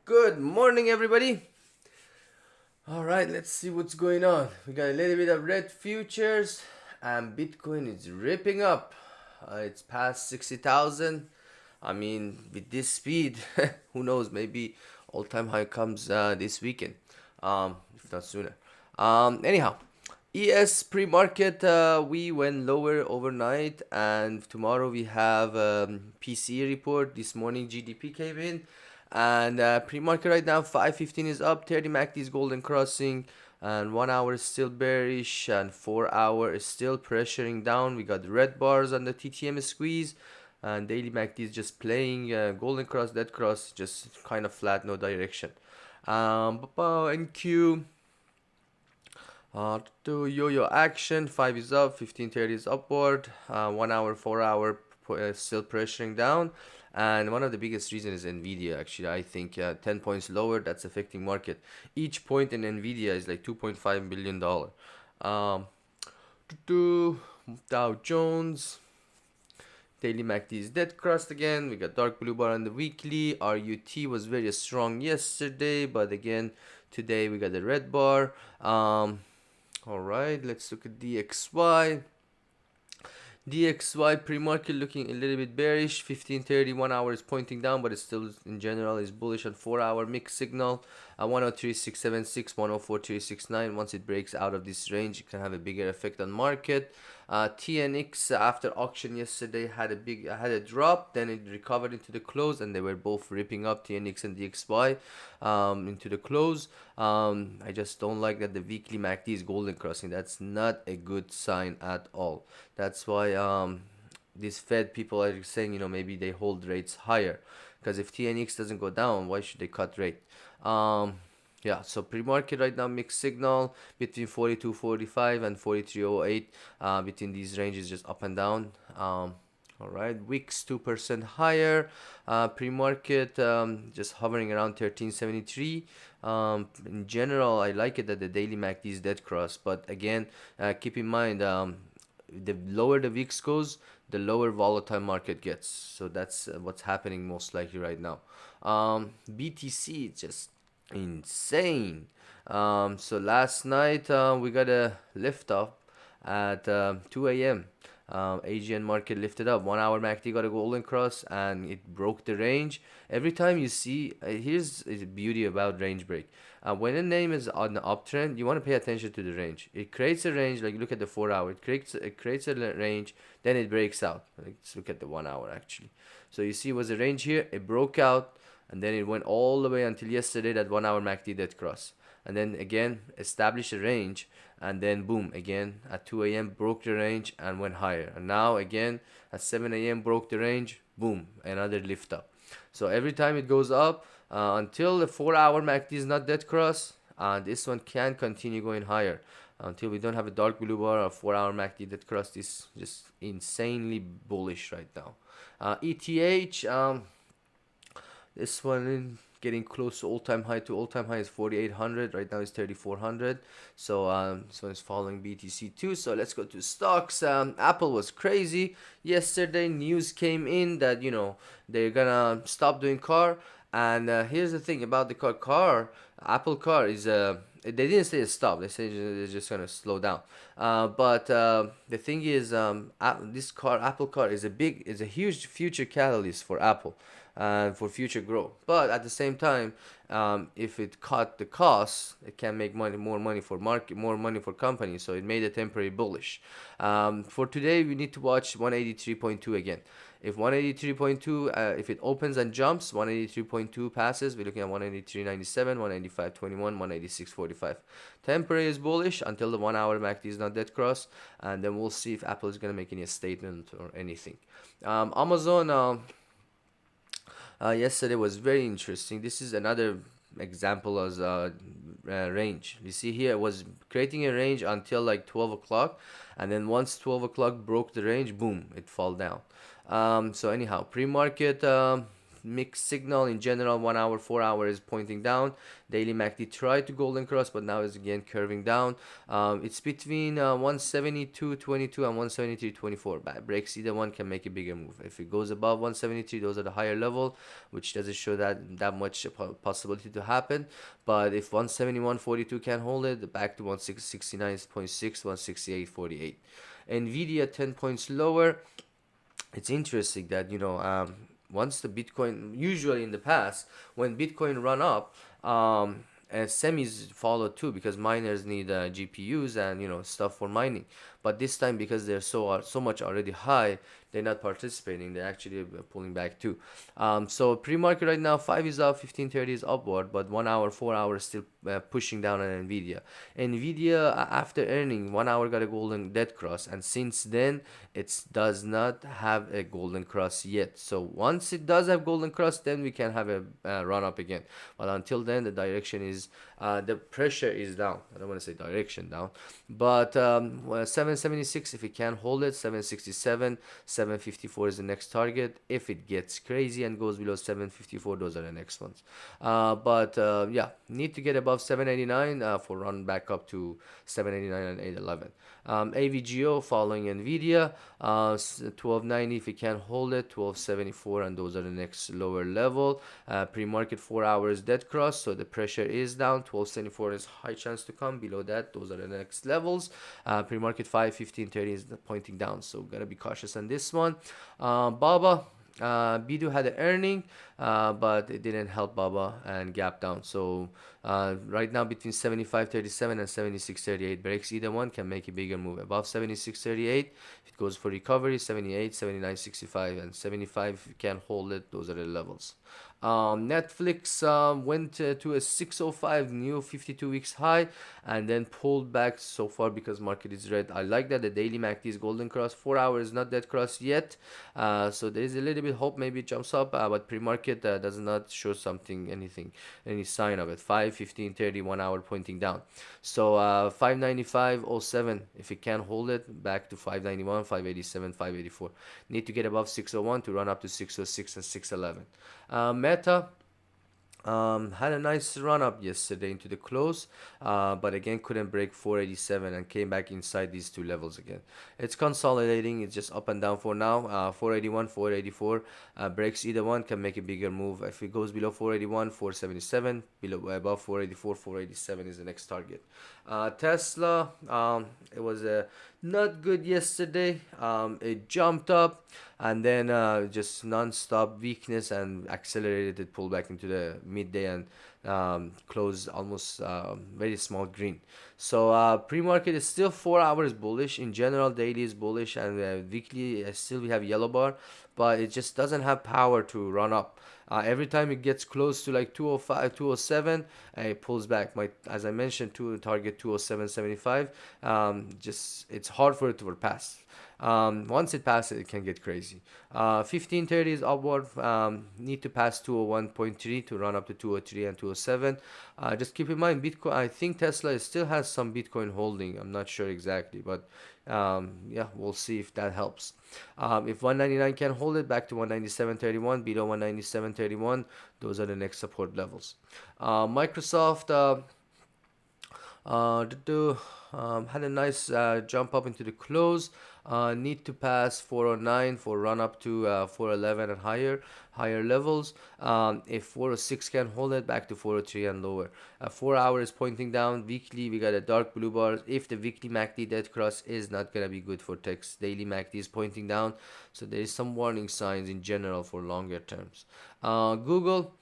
Good morning, everybody. All right, let's see what's going on. We got a little bit of red futures, and Bitcoin is ripping up. It's past 60,000. I mean, with this speed, who knows? Maybe all-time high comes this weekend, if not sooner. Anyhow, ES pre-market, we went lower overnight, and tomorrow we have PCE report. This morning GDP came in, and pre-market right now 515 is up, 30 MACD is golden crossing, and 1 hour is still bearish, and 4 hour is still pressuring down. We got red bars on the TTM squeeze, and daily MACD is just playing golden cross, dead cross, just kind of flat, no direction. NQ. To yo-yo action, 5 is up, 1530 is upward, 1 hour, 4 hour still pressuring down. And one of the biggest reasons is Nvidia. Actually, I think 10 points lower, that's affecting market. Each point in Nvidia is like $2.5 billion. Um, to Dow Jones, daily MACD is dead crossed again. We got dark blue bar on the weekly. RUT was very strong yesterday, but again today we got the red bar. All right, let's look at DXY. DXY pre-market looking a little bit bearish. 1530, 1 hour is pointing down, but it still in general is bullish on 4 hour mixed signal. 103.676, 104.369. Once it breaks out of this range, it can have a bigger effect on market. TNX after auction yesterday had a drop, then it recovered into the close, and they were both ripping up, TNX and DXY, into the close. I just don't like that the weekly MACD is golden crossing. That's not a good sign at all. That's why these Fed people are saying, maybe they hold rates higher. Because if TNX doesn't go down, why should they cut rate? Yeah, so pre-market right now mixed signal between 42.45 and 43.08. Between these ranges, just up and down. All right, Wix 2% higher. Pre-market just hovering around 1373. In general, I like it that the daily MACD is dead cross, but again, keep in mind, the lower the VIX goes, the lower volatile market gets. So that's what's happening most likely right now. BTC just insane. So last night we got a lift up at 2 a.m. Asian market lifted up. 1 hour MACD got a golden cross and it broke the range. Every time you see, here's the beauty about range break. When a name is on the uptrend, you want to pay attention to the range. It creates a range, like look at the 4 hour. It creates a range, then it breaks out. Let's look at the 1 hour actually. So you see, it was a range here. It broke out, and then it went all the way until yesterday, that 1 hour MACD dead cross, and then again established a range, and then boom, again at 2 a.m. broke the range and went higher, and now again at 7 a.m. broke the range, boom, another lift up. So every time it goes up, until the 4 hour MACD is not dead cross, this one can continue going higher until we don't have a dark blue bar or 4 hour MACD dead cross. This is just insanely bullish right now. ETH, this one getting close to all-time high. To all-time high is 4,800. Right now it's 3,400. So this one is following BTC too. So let's go to stocks. Apple was crazy yesterday. News came in that they're gonna stop doing car. And here's the thing about the car. Apple Car is they didn't say stop. They said they're just gonna slow down. But the thing is, this car, Apple Car, is a huge future catalyst for Apple and for future growth. But at the same time, if it cut the costs, it can make more money for market, more money for companies. So it made a temporary bullish. For today, we need to watch 183.2 again. If 183.2, if it opens and jumps, 183.2 passes, we're looking at 183.97, 185.21, 186.45. Temporary is bullish until the 1 hour MACD is not dead cross, and then we'll see if Apple is going to make any statement or anything. Amazon, yesterday was very interesting. This is another example as a range. You see here, it was creating a range until like 12 o'clock, and then once 12 o'clock broke the range, boom, it fall down. So anyhow, pre-market mixed signal. In general, 1 hour, 4 hour is pointing down. Daily MACD tried to golden cross, but now is again curving down. It's between 172.22 and 173.24. Breaks either one, can make a bigger move. If it goes above 173, those are the higher level, which doesn't show that much possibility to happen. But if 171.42 can hold it, back to 169.6, 168.48. Nvidia 10 points lower. It's interesting that once the Bitcoin, usually in the past when Bitcoin run up, and semis follow too, because miners need GPUs and stuff for mining. But this time, because they're so much already high, they're not participating. They're actually pulling back too. So pre-market right now, 5 is up, 1530 is upward, but 1 hour, 4 hour is still pushing down on Nvidia. Nvidia after earning, 1 hour got a golden dead cross, and since then it does not have a golden cross yet. So once it does have golden cross, then we can have a run up again. But until then, the direction is the pressure is down. I don't want to say direction down, but 776, if it can hold it, 767, 754 is the next target. If it gets crazy and goes below 754, those are the next ones. But yeah, need to get above 789 for run back up to 789 and 811. AVGO following Nvidia, 1290, if it can hold it, 1274, and those are the next lower level. Pre-market 4 hours dead cross, so the pressure is down. 1274 is high chance to come below that. Those are the next levels. Pre-market 5, 1530 is pointing down, so gotta be cautious on this one. Baba, Bidu had an earning, but it didn't help Baba and gap down. So right now between 75.37 and 76.38, breaks either one, can make a bigger move. Above 76.38, if it goes for recovery, 78, 79.65, and 75 if you can hold it. Those are the levels. Netflix went to a 605 new 52 weeks high and then pulled back so far because market is red. I like that the daily MACD is golden cross. 4 hours not that cross yet, so there is a little bit hope maybe it jumps up, but pre-market does not show any sign of it. 5, 15, 30, 1 hour pointing down. So 595.07, if it can hold it, back to 591, 587, 584. Need to get above 601 to run up to 606 and 611. Meta had a nice run up yesterday into the close, but again couldn't break 487 and came back inside these two levels again. It's consolidating, it's just up and down for now. 481, 484, breaks either one, can make a bigger move. If it goes below 481, 477, above 484, 487 is the next target. Tesla, it was not good yesterday. It jumped up and then just non-stop weakness and accelerated pullback into the midday and closed almost very small green. So pre-market is still 4 hours bullish. In general, daily is bullish, and weekly still we have yellow bar, but it just doesn't have power to run up. Every time it gets close to like 205, 207, it pulls back. As I mentioned, to target 207.75. Just it's hard for it to pass. Once it passes, it can get crazy. 1530 is upward. Need to pass 201.3 to run up to 203 and 207. Just keep in mind, Bitcoin. I think Tesla still has some Bitcoin holding. I'm not sure exactly, but yeah, we'll see if that helps. If 199 can hold it, back to 197.31, below 197.31, those are the next support levels. Microsoft had a nice jump up into the close. Need to pass 409 for run up to 411 and higher levels. If 406 can hold it, back to 403 and lower. 4 hours pointing down. Weekly we got a dark blue bar. If the weekly MACD dead cross is not gonna be good for techs. Daily MACD is pointing down, so there is some warning signs in general for longer terms. Google,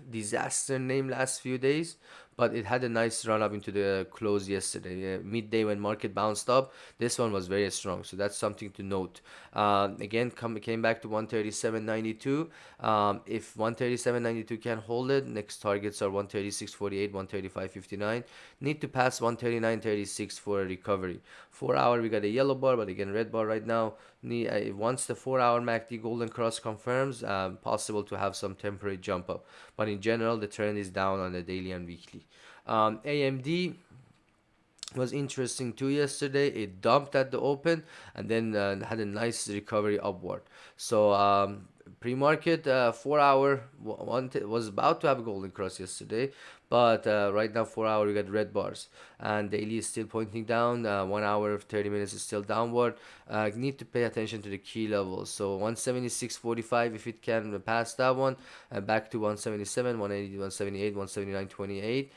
disaster name last few days, but it had a nice run up into the close yesterday. Midday when market bounced up, this one was very strong, so that's something to note. Again, came back to 137.92. If 137.92 can hold it, next targets are 136.48, 135.59. Need to pass 139.36 for a recovery. 4 hour we got a yellow bar, but again red bar right now. Once the 4 hour MACD golden cross confirms, possible to have some temporary jump up, but in general the trend is down on the daily and weekly. AMD was interesting too yesterday. It dumped at the open and then had a nice recovery upward. So Pre-market 4 hour was about to have a golden cross yesterday, but right now 4 hour we got red bars, and daily is still pointing down. 1 hour 30 minutes is still downward. Need to pay attention to the key levels. So 176.45, if it can pass that one, back to 177, 180, 178, 179.28.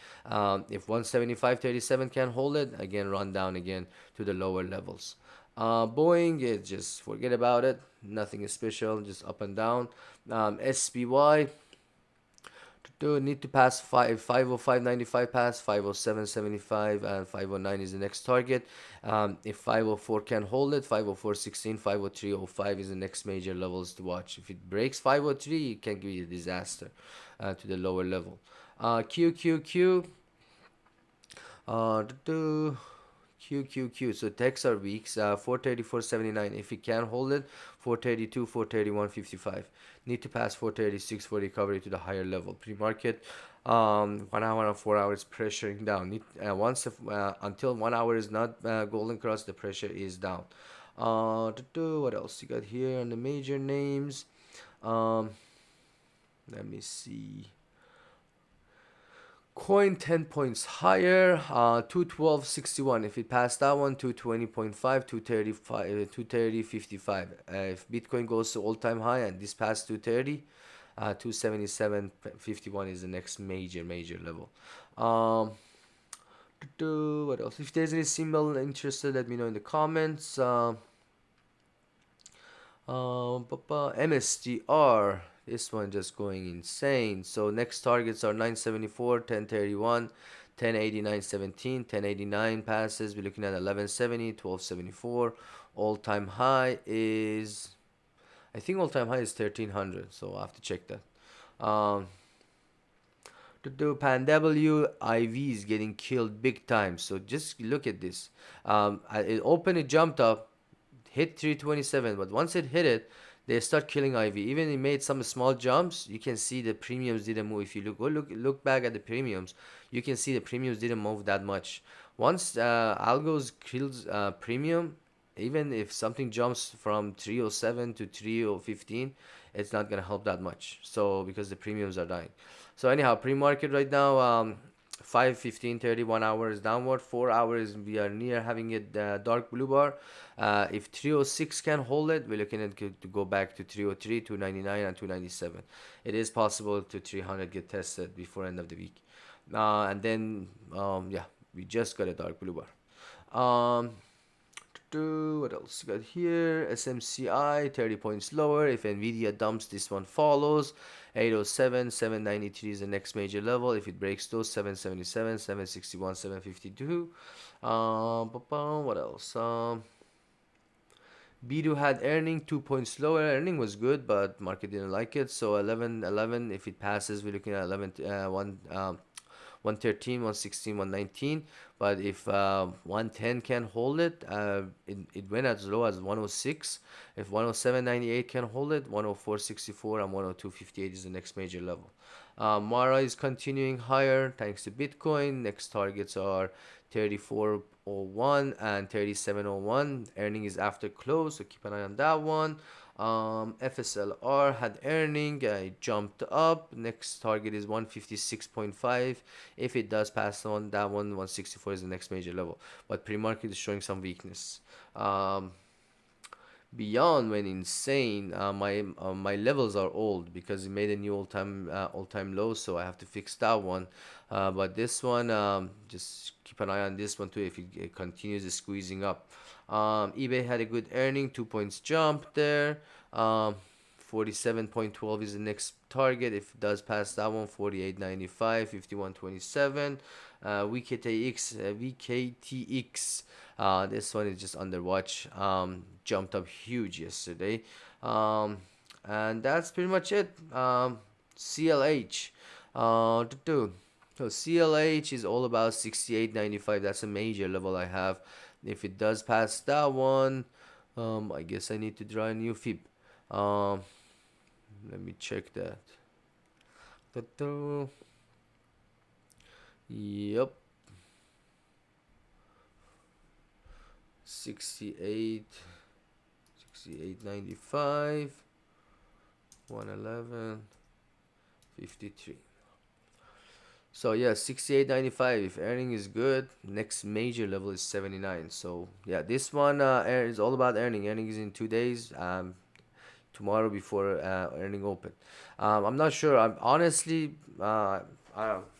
If 175.37 can hold it, again run down again to the lower levels. Boeing, just forget about it. Nothing is special, just up and down. SPY, do need to pass 505.95 pass, 507.75, and 509 is the next target. If 504 can hold it, 504.16, 503.05 is the next major levels to watch. If it breaks 503, it can be a disaster to the lower level. QQQ, do QQQ. So techs are weak. 434.79. If it can hold it, 432, 431.55. Need to pass 436 for recovery to the higher level. Pre-market, 1 hour and 4 hours pressuring down. Until 1 hour is not golden cross, the pressure is down. What else you got here on the major names? Let me see. Coin 10 points higher, 212.61. If it passed that one, 220.5, 235, 230.55. If Bitcoin goes to all-time high and this past 230, 277.51 is the next major level. What else? If there's any symbol interested, let me know in the comments. MSTR, this one just going insane. So next targets are 974, 1031, 1089, 17, 1089 passes. We're looking at 1170, 1274. All-time high is, I think all-time high is 1300, so I'll have to check that. To do PanW, IV is getting killed big time. So just look at this. It opened, it jumped up, hit 327, but once it hit it, they start killing IV. Even it made some small jumps. You can see the premiums didn't move. If you look back at the premiums, you can see the premiums didn't move that much. Once algos kills premium, even if something jumps from 307 to 3015, it's not gonna help that much. So because the premiums are dying. So anyhow, pre-market right now, 5, 15, 30, 1 hour is downward. 4 hours we are near having a dark blue bar. If 306 can hold it, we're looking at to go back to 303, 299, and 297. It is possible to 300 get tested before end of the week. And then, yeah, we just got a dark blue bar. What else got here? SMCI 30 points lower. If Nvidia dumps, this one follows. 807, 793 is the next major level. If it breaks those, 777, 761, 752. What else? Bidu had earning 2 points lower. Earning was good, but market didn't like it. So 11, if it passes, we're looking at 113, 116, 119. But if 110 can hold it, it went as low as 106. If 107.98 can hold it, 104.64 and 102.58 is the next major level. Mara is continuing higher thanks to Bitcoin. Next targets are 34.01 and 37.01. Earning is after close, so keep an eye on that one. FSLR had earning, it jumped up. Next target is 156.5. If it does pass on that one, 164 is the next major level. But pre-market is showing some weakness. Beyond went insane. My levels are old because it made a new all-time low, so I have to fix that one. But this one, just keep an eye on this one too if it continues squeezing up. eBay had a good earning, 2 points jump there. 47.12 is the next target. If it does pass that one, 48.95, 51.27. VKTX. This one is just under watch. Jumped up huge yesterday. And that's pretty much it. CLH. So CLH is all about 68.95. That's a major level I have. If it does pass that one, I guess I need to draw a new fib. Let me check that. Yep. 68.95. 111.53. So yeah, 68.95. If earning is good, next major level is 79. So yeah, this one is all about earning. Earning is in 2 days. Tomorrow before earning open. I'm not sure. I'm honestly, I'm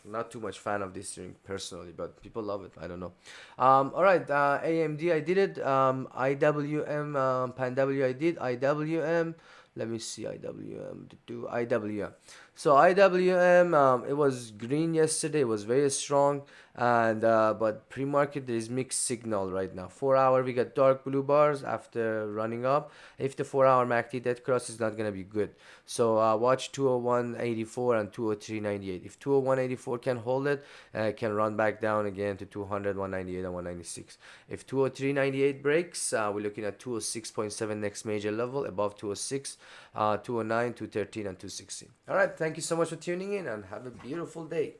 not too much fan of this drink personally, but people love it. I don't know. All right, AMD, I did it. IWM, Pan W, I did. IWM, let me see. IWM, do IWM. So IWM, it was green yesterday. It was very strong, and but pre-market there is mixed signal right now. 4 hour we got dark blue bars after running up. If the 4 hour MACD dead cross is not gonna be good. So watch 201.84 and 203.98. If 201.84 can hold it, can run back down again to 200, 198, and 196. If 203.98 breaks, we're looking at 206.7 next major level, above 206, 209, 213, and 216. All right, thank you so much for tuning in and have a beautiful day.